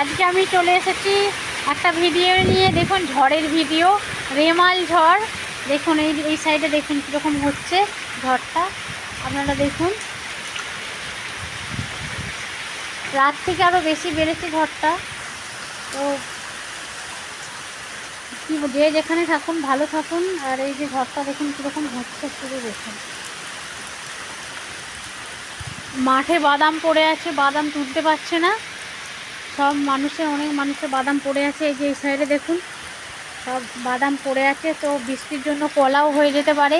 আজকে আমি চলে এসেছি একটা ভিডিও নিয়ে। দেখুন ঝড়ের ভিডিও, রেমাল ঝড়। দেখুন এই সাইডে দেখুন কীরকম হচ্ছে ঝড়টা, আপনারা দেখুন। রাত থেকে আরও বেশি বেড়েছে ঝড়টা। তো কি যে যেখানে থাকুন ভালো থাকুন। আর এই যে ঝড়টা দেখুন কীরকম হচ্ছে, শুরু দেখুন। মাঠে বাদাম পড়ে আছে, বাদাম তুলতে পারছে না সব মানুষের, অনেক মানুষের বাদাম পড়ে আছে। এই যে এই সাইডে দেখুন সব বাদাম পড়ে আছে। তো বৃষ্টির জন্য কলাও হয়ে যেতে পারে,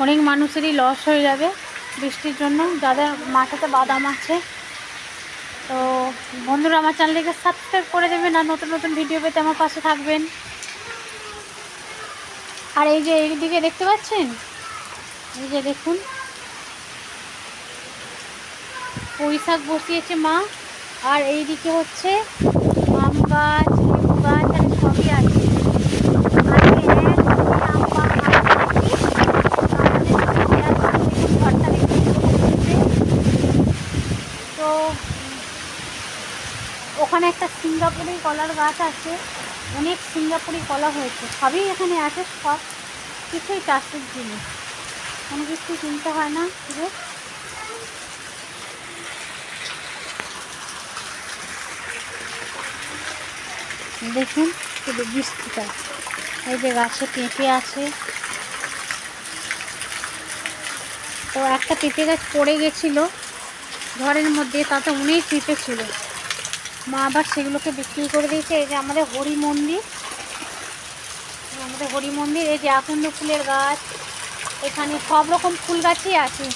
অনেক মানুষেরই লস হয়ে যাবে বৃষ্টির জন্য, যাদের মাঠেতে বাদাম আছে। তো বন্ধুরা আমার চ্যানেলটিকে সাবস্ক্রাইব করে দেবেন আর নতুন নতুন ভিডিও পেতে আমার পাশে থাকবেন। আর এই যে এইদিকে দেখতে পাচ্ছেন, এই যে দেখুন পুঁই শাক বসিয়েছে মা। আর এইদিকে হচ্ছে আম গাছ, লেবু গাছ আর সবই আছে। তো ওখানে একটা সিঙ্গাপুরি কলার গাছ আছে, অনেক সিঙ্গাপুরি কলা হয়েছে। সবই এখানে আছে, সব কিছুই চাষের জিনিস, কোনো কিছুই কিনতে হয় না। শুধু দেখুন শুধু বৃষ্টিটা। এই যে গাছে পেঁপে আছে, তো একটা পেঁপে গাছ পড়ে গেছিলো ঘরের মধ্যে, তাতে অনেক পেঁপে ছিল। মা আবার সেগুলোকে বিক্রি করে দিয়েছে। এই যে আমাদের হরি মন্দির, এই যে আকন্দ ফুলের গাছ, এখানে সব রকম ফুল গাছই আছে,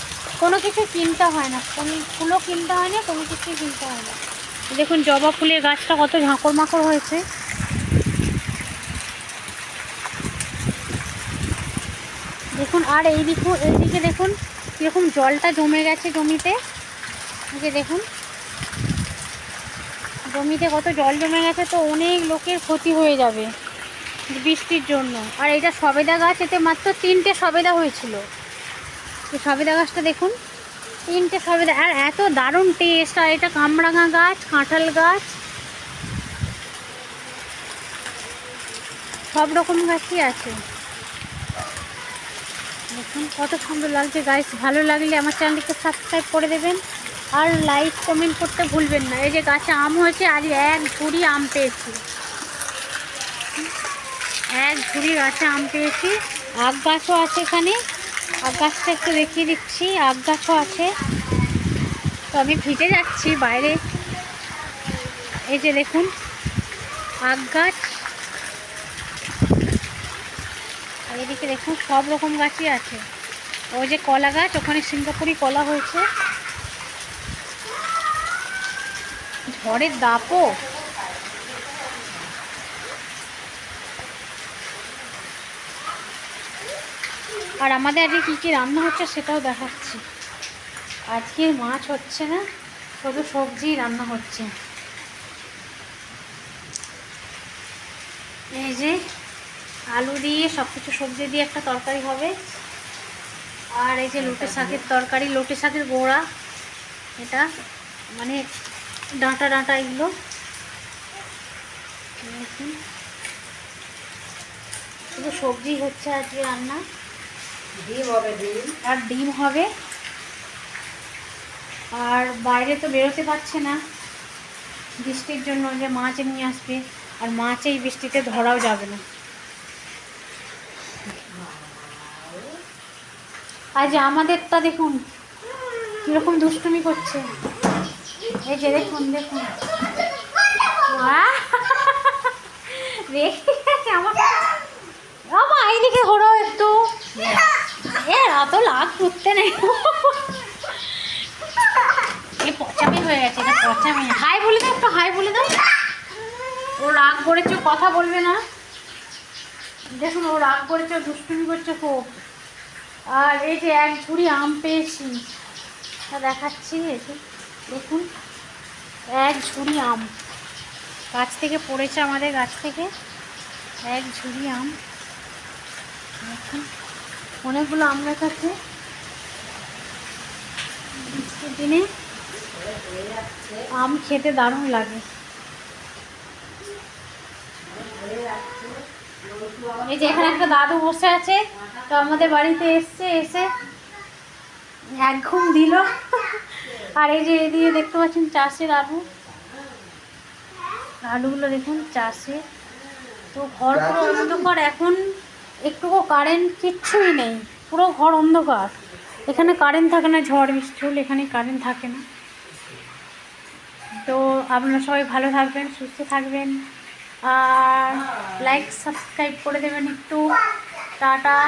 কোনো কিছু কিনতে হয় না, কোনো ফুলও কিনতে হয় না, কোনো কিছুই কিনতে হয় না। দেখুন জবা ফুলের গাছটা কত ঝাঁকড় মাকড় হয়েছে। দেখুন আর এইদিকে দেখুন কীরকম জলটা জমে গেছে জমিতে। এই যে দেখুন জমিতে কত জল জমে গেছে, তো অনেক লোকের ক্ষতি হয়ে যাবে বৃষ্টির জন্য। আর এটা সবেদা গাছ, এতে মাত্র 3টে সবেদা হয়েছিল। এই সবেদা গাছটা দেখুন, 3টে সবেদা, আর এত দারুণ টেস্ট। আর এটা কামরাঙা গাছ, কাঁঠাল গাছ, সব রকম গাছই আছে। দেখুন কত সুন্দর লাগছে গাইস। ভালো লাগলে আমার চ্যানেলটিকে সাবস্ক্রাইব করে দেবেন আর লাইক কমেন্ট করতে ভুলবেন না। এই যে গাছে আম হয়েছে, আজ 1 ঝুড়ি আম পেয়েছি, 1 ঝুড়ি গাছে আম পেয়েছি। আখ গাছও আছে এখানে, আখ গাছটা একটু দেখিয়ে দিচ্ছি, আখ গাছও আছে। তো আমি ভিজে যাচ্ছি বাইরে। এই যে দেখুন আখ গাছ, আর এদিকে দেখুন সব রকম গাছই আছে। ওই যে কলা গাছ, ওখানে সিঙ্গাপুরি কলা হয়েছে। ঝড়ের দাপও, আর আমাদের আজকে কী কী রান্না হচ্ছে সেটাও দেখাচ্ছি। আজকে মাছ হচ্ছে না, শুধু সবজি রান্না হচ্ছে। এই যে আলু দিয়ে সব কিছু সবজি দিয়ে একটা তরকারি হবে। আর এই যে লোটে শাকের তরকারি, লোটে শাকের গোড়া, এটা মানে ডাঁটা ডাঁটা এগুলো। শুধু সবজি হচ্ছে আজকে রান্না, ডিম হবে, আর ডিম হবে। আর বাইরে তো বেরোতে পারছে না বৃষ্টির জন্য, যে মাছ নিয়ে আসবে, আর মাছ এই বৃষ্টিতে ধরাও যাবে না। আজ আমাদেরটা দেখুন কীরকম দুষ্টুমি করছে। এই যে দেখুন দেখুন আমার এইদিকে ঘোরো একটু, এত লাগ করতে নেই। এ পচামি হয়ে গেছে, এটা পচামি। হাই বলে দাও, একটু হাই বলে দাও। ও রাগ করেছে, কথা বলবে না। দেখুন ও রাগ করেছে, দুষ্টুমি করছে খুব। আর এই যে 1 ঝুড়ি আম পেয়েছি, তা দেখাচ্ছি। এই যে দেখুন 1 ঝুড়ি আম গাছ থেকে পড়েছে, আমাদের গাছ থেকে 1 ঝুড়ি আম। দেখুন অনেকগুলো আম গাছ আছে বৃষ্টির দিনে। আম খেতে দারুণ লাগে। এই যে এখানে একটা দাদু বসে আছে, তো আমাদের বাড়িতে এসছে, এসে এক ঘুম দিল। আর এই যে এদিকে দেখতে পাচ্ছেন চাষের আলু, আলুগুলো দেখুন চাষে। তো ঘর পুরো অন্ধকার এখন, একটুকু কারেন্ট কিচ্ছুই নেই, পুরো ঘর অন্ধকার। এখানে কারেন্ট থাকে না, ঝড় বৃষ্টি হলে এখানে কারেন্ট থাকে না। তো আপনারা সবাই ভালো থাকবেন, সুস্থ থাকবেন, আর লাইক সাবস্ক্রাইব করে দেবেন একটু। টাটা।